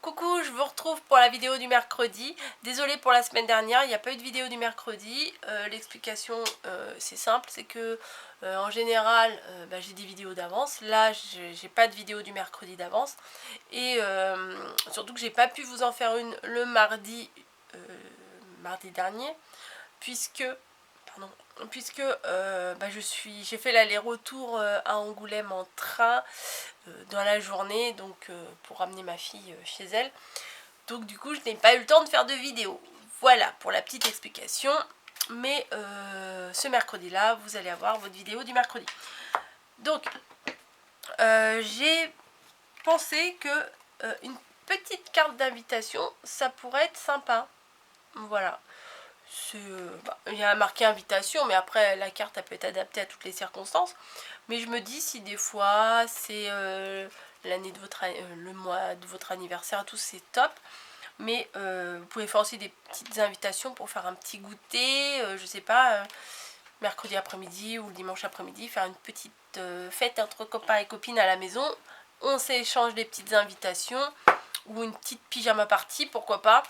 Coucou, je vous retrouve pour la vidéo du mercredi. Désolée pour la semaine dernière, il n'y a pas eu de vidéo du mercredi. L'explication c'est simple, c'est que en général j'ai des vidéos d'avance. Là j'ai pas de vidéo du mercredi d'avance. Et surtout que j'ai pas pu vous en faire une le mardi dernier. Puisque j'ai fait l'aller-retour à Angoulême en train dans la journée, donc pour ramener ma fille chez elle. Donc du coup je n'ai pas eu le temps de faire de vidéo. Voilà pour la petite explication. Mais ce mercredi là vous allez avoir votre vidéo du mercredi. Donc j'ai pensé que une petite carte d'invitation ça pourrait être sympa. Voilà. Il y a marqué invitation, mais après la carte elle peut être adaptée à toutes les circonstances. Mais je me dis si des fois c'est l'année de votre le mois de votre anniversaire, tout c'est top. Mais vous pouvez faire aussi des petites invitations pour faire un petit goûter, je sais pas, mercredi après-midi ou le dimanche après-midi, faire une petite fête entre copains et copines à la maison. On s'échange des petites invitations ou une petite pyjama party, pourquoi pas.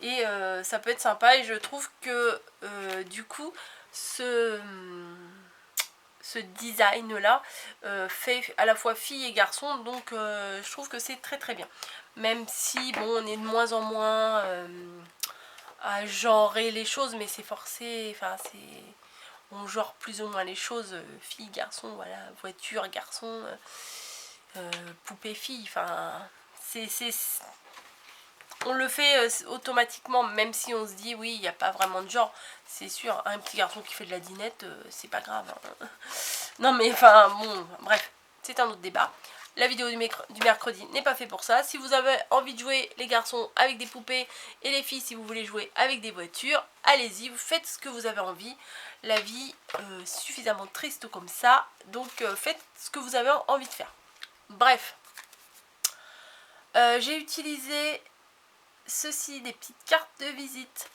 Et ça peut être sympa et je trouve que du coup ce design là fait à la fois fille et garçon, donc je trouve que c'est très très bien. Même si bon on est de moins en moins à genrer les choses, mais c'est forcé, enfin c'est on genre plus ou moins les choses, fille garçon, voilà, voiture garçon, poupée fille, enfin on le fait automatiquement, même si on se dit oui il n'y a pas vraiment de genre. C'est sûr, un petit garçon qui fait de la dinette, c'est pas grave hein. Non mais enfin bon, bref, c'est un autre débat. La vidéo du mercredi n'est pas fait pour ça. Si vous avez envie de jouer les garçons avec des poupées et les filles si vous voulez jouer avec des voitures, allez-y, vous faites ce que vous avez envie. La vie est suffisamment triste comme ça, donc faites ce que vous avez envie de faire. Bref, j'ai utilisé ceci, des petites cartes de visite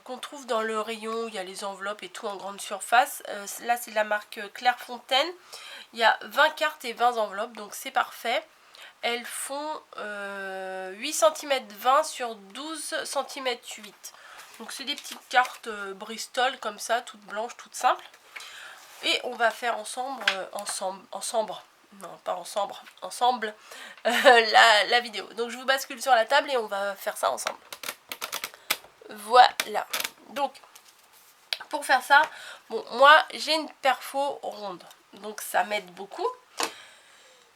qu'on trouve dans le rayon où il y a les enveloppes et tout en grande surface. Là c'est la marque Clairefontaine. Il y a 20 cartes et 20 enveloppes, donc c'est parfait. Elles font 8 cm 20 sur 12 cm 8. Donc c'est des petites cartes Bristol comme ça, toutes blanches, toutes simples. Et on va faire ensemble la vidéo. Donc je vous bascule sur la table et on va faire ça ensemble. Voilà. Donc pour faire ça, bon moi j'ai une perfo ronde, donc ça m'aide beaucoup.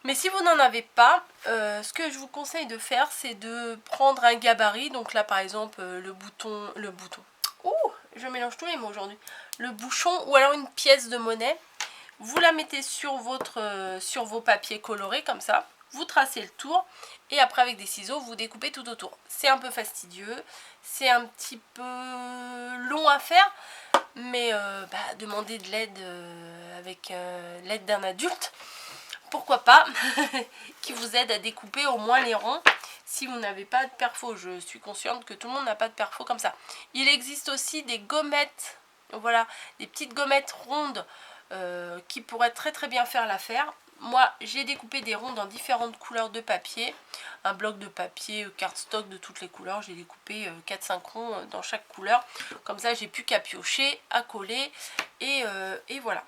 Mais si vous n'en avez pas, ce que je vous conseille de faire, c'est de prendre un gabarit. Donc là par exemple le bouton. Ouh, je mélange tous les mots aujourd'hui. Le bouchon ou alors une pièce de monnaie. Vous la mettez sur vos papiers colorés comme ça. Vous tracez le tour et après avec des ciseaux vous découpez tout autour. C'est un peu fastidieux, c'est un petit peu long à faire, mais demandez de l'aide avec l'aide d'un adulte, pourquoi pas, qui vous aide à découper au moins les ronds si vous n'avez pas de perfo. Je suis consciente que tout le monde n'a pas de perfo comme ça. Il existe aussi des gommettes, voilà, des petites gommettes rondes qui pourraient très très bien faire l'affaire. Moi j'ai découpé des ronds dans différentes couleurs de papier, un bloc de papier cardstock de toutes les couleurs, j'ai découpé 4-5 ronds dans chaque couleur, comme ça j'ai plus qu'à piocher, à coller et voilà.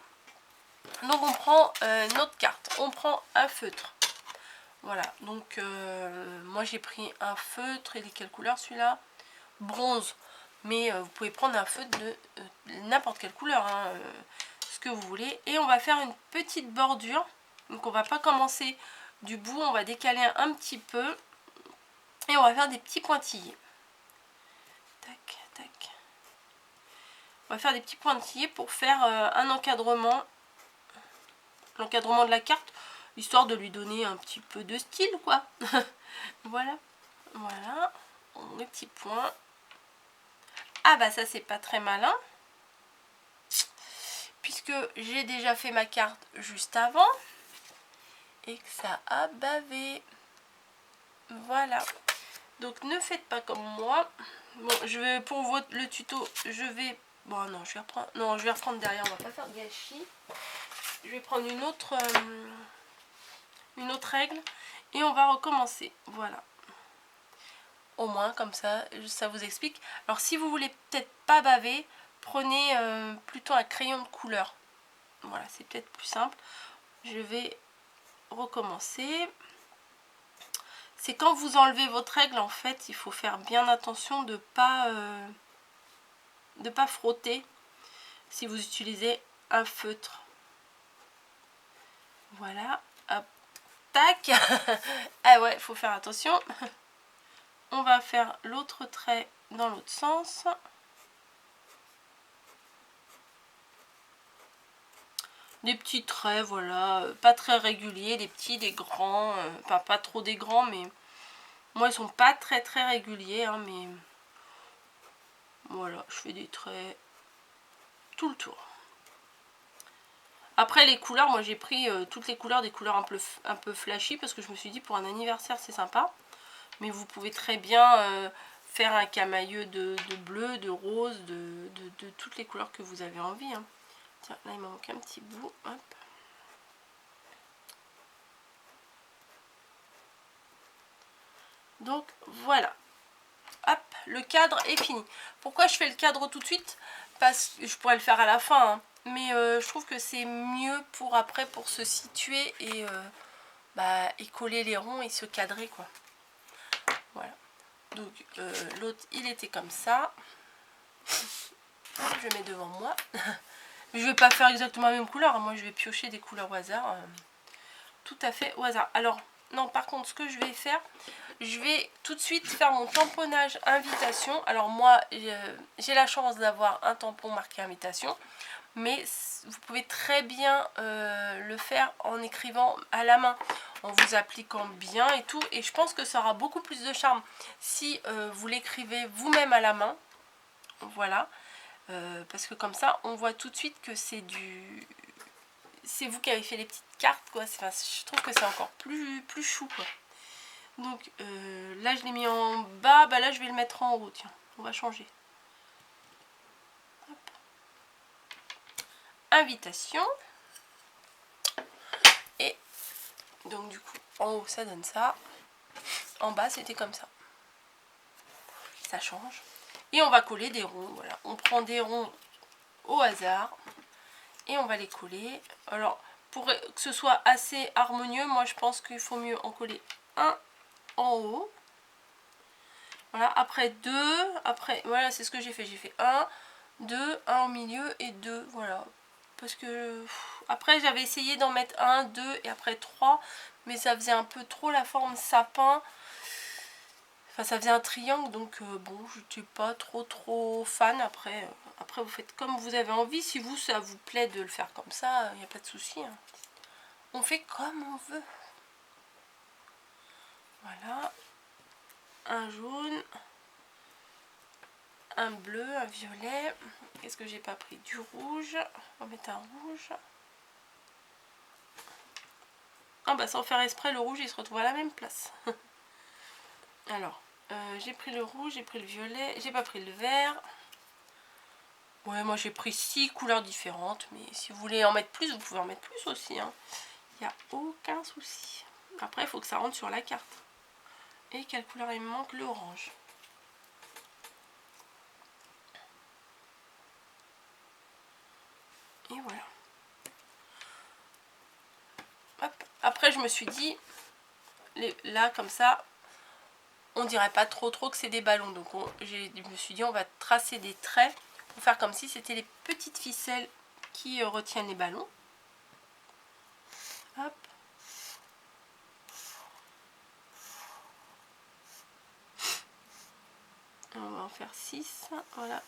Donc on prend notre carte, on prend un feutre, voilà, donc moi j'ai pris un feutre, il est quelle couleur celui-là? Bronze, mais vous pouvez prendre un feutre de n'importe quelle couleur, hein, ce que vous voulez. Et on va faire une petite bordure, donc on va pas commencer du bout, on va décaler un petit peu et on va faire des petits pointillés. Tac, tac. On va faire des petits pointillés pour faire un encadrement, l'encadrement de la carte, histoire de lui donner un petit peu de style quoi. Voilà, voilà, les petits points. Ah bah ça c'est pas très malin, puisque j'ai déjà fait ma carte juste avant et que ça a bavé. Voilà, donc ne faites pas comme moi. Bon, je vais pour le tuto, je vais bon non, je vais reprendre derrière, on va pas faire de gâchis. Je vais prendre une autre règle et on va recommencer. Voilà, Au moins, comme ça vous explique. Alors si vous voulez peut-être pas baver, prenez plutôt un crayon de couleur. Voilà, c'est peut-être plus simple. Je vais recommencer. C'est quand vous enlevez votre règle, en fait, il faut faire bien attention de pas frotter si vous utilisez un feutre. Voilà, hop, tac. Ah ouais, il faut faire attention. On va faire l'autre trait dans l'autre sens. Des petits traits, voilà, pas très réguliers, des petits, des grands, pas trop des grands, mais moi ils sont pas très réguliers, hein, mais voilà, je fais des traits tout le tour. Après les couleurs, moi j'ai pris toutes les couleurs, des couleurs un peu flashy, parce que je me suis dit pour un anniversaire c'est sympa, mais vous pouvez très bien faire un camailleux de bleu, de rose, de toutes les couleurs que vous avez envie, hein. Tiens, là il me manque un petit bout, hop. Donc voilà, hop, le cadre est fini. Pourquoi je fais le cadre tout de suite? Parce que je pourrais le faire à la fin, hein, mais je trouve que c'est mieux pour après, pour se situer et coller les ronds et se cadrer, quoi. Voilà. Donc l'autre il était comme ça. Je mets devant moi. Je vais pas faire exactement la même couleur, hein. Moi je vais piocher des couleurs au hasard, tout à fait au hasard. Alors non, par contre ce que je vais faire, je vais tout de suite faire mon tamponnage invitation. Alors moi j'ai la chance d'avoir un tampon marqué invitation, mais vous pouvez très bien le faire en écrivant à la main, en vous appliquant bien et tout, et je pense que ça aura beaucoup plus de charme si vous l'écrivez vous-même à la main. Voilà, parce que comme ça on voit tout de suite que c'est vous qui avez fait les petites cartes, quoi. Enfin, je trouve que c'est encore plus chou, quoi. Donc là je l'ai mis en bas, là je vais le mettre en haut, tiens, on va changer. Hop. Invitation. Et donc du coup en haut ça donne ça, en bas c'était comme ça. Ça change. Et on va coller des ronds, voilà. On prend des ronds au hasard et on va les coller. Alors pour que ce soit assez harmonieux, moi je pense qu'il faut mieux en coller un en haut. Voilà, après deux, après, voilà, c'est ce que j'ai fait. J'ai fait un, deux, un au milieu et deux, voilà. Parce que après j'avais essayé d'en mettre un, deux et après trois, mais ça faisait un peu trop la forme sapin. Enfin, ça faisait un triangle, donc bon, je n'étais pas trop fan. Après vous faites comme vous avez envie. Si vous, ça vous plaît de le faire comme ça, il n'y a pas de souci, hein. On fait comme on veut. Voilà. Un jaune. Un bleu, un violet. Qu'est-ce que j'ai pas pris? Du rouge. On va mettre un rouge. Ah bah sans faire exprès, le rouge il se retrouve à la même place. Alors, j'ai pris le rouge, j'ai pris le violet, j'ai pas pris le vert. Ouais, moi j'ai pris 6 couleurs différentes, mais si vous voulez en mettre plus, vous pouvez en mettre plus aussi, hein. Il n'y a aucun souci. Après, il faut que ça rentre sur la carte. Et quelle couleur il me manque? L'orange. Et voilà. Hop. Après, je me suis dit, là, comme ça, on dirait pas trop que c'est des ballons. Donc, je me suis dit, on va tracer des traits pour faire comme si c'était les petites ficelles qui retiennent les ballons. Hop. On va en faire 6. Voilà.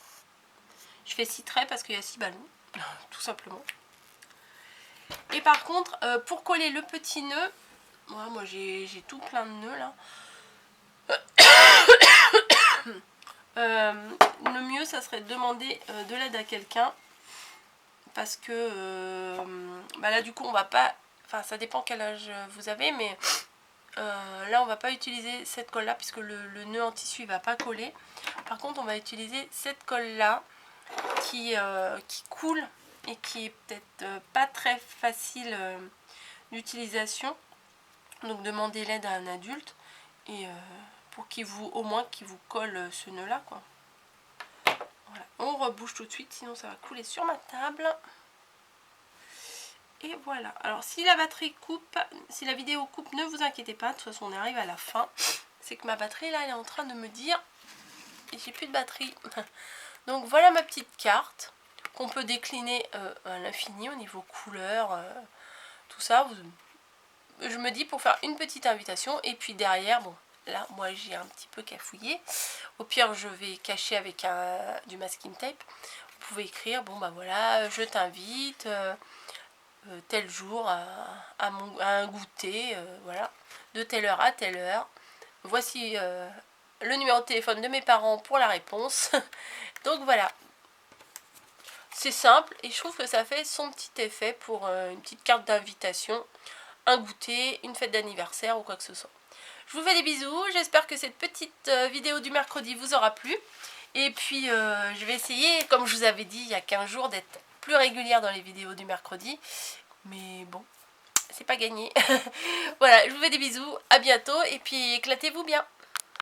Je fais 6 traits parce qu'il y a 6 ballons. Tout simplement. Et par contre, pour coller le petit nœud, moi j'ai tout plein de nœuds là. Le mieux ça serait de demander de l'aide à quelqu'un, parce que là du coup on va pas, enfin ça dépend quel âge vous avez, mais là on va pas utiliser cette colle là puisque le nœud en tissu il va pas coller. Par contre on va utiliser cette colle là qui coule et qui est peut-être pas très facile d'utilisation. Donc demandez l'aide à un adulte et pour qu'il vous, au moins qu'il vous colle ce nœud là quoi. Voilà. On rebouche tout de suite, sinon ça va couler sur ma table. Et voilà. Alors si la batterie coupe, si la vidéo coupe, ne vous inquiétez pas, de toute façon on arrive à la fin. C'est que ma batterie là, elle est en train de me dire j'ai plus de batterie. Donc voilà ma petite carte qu'on peut décliner à l'infini au niveau couleur, tout ça. Je me dis pour faire une petite invitation et puis derrière, bon là moi j'ai un petit peu cafouillé. Au pire je vais cacher avec du masking tape. Vous pouvez écrire bon bah voilà je t'invite tel jour à un goûter, voilà, de telle heure à telle heure. Voici le numéro de téléphone de mes parents pour la réponse. Donc voilà, c'est simple et je trouve que ça fait son petit effet pour une petite carte d'invitation, un goûter, une fête d'anniversaire ou quoi que ce soit. Je vous fais des bisous, j'espère que cette petite vidéo du mercredi vous aura plu. Et puis je vais essayer, comme je vous avais dit il y a 15 jours, d'être plus régulière dans les vidéos du mercredi. Mais bon, c'est pas gagné. Voilà, je vous fais des bisous, à bientôt et puis éclatez-vous bien.